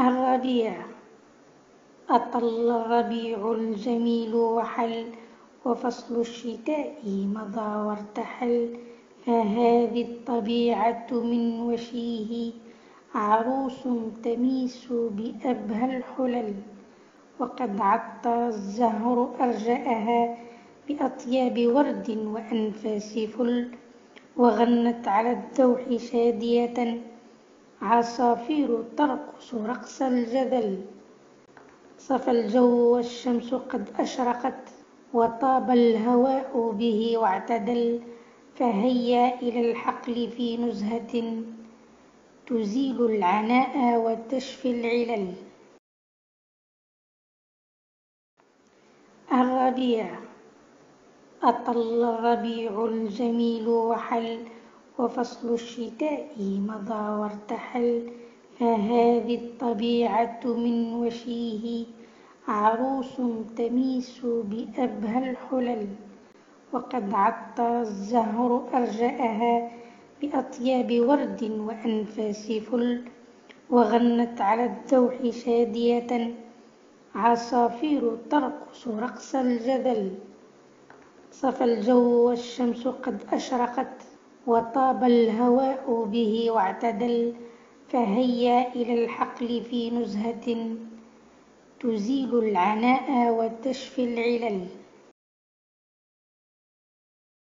الربيع. أطل الربيع الجميل وحل، وفصل الشتاء مضى وارتحل. فهذه الطبيعة من وشيه عروس تميس بأبهى الحلل. وقد عطر الزهر أرجاءها بأطياب ورد وأنفاس فل. وغنت على الدوح شادية عصافير ترقص رقص الجدل. صفى الجو والشمس قد أشرقت، وطاب الهواء به واعتدل. فهيا إلى الحقل في نزهة تزيل العناء وتشفي العلل. الربيع. أطل الربيع الجميل وحل، وفصل الشتاء مضى وارتحل. فهذه الطبيعة من وشيه عروس تميس بأبهى الحلل. وقد عطر الزهر أرجاءها بأطياب ورد وأنفاس فل. وغنت على الدوح شادية عصافير ترقص رقص الجدل. صفى الجو والشمس قد أشرقت، وطاب الهواء به واعتدل. فهيا إلى الحقل في نزهة تزيل العناء وتشفي العلل.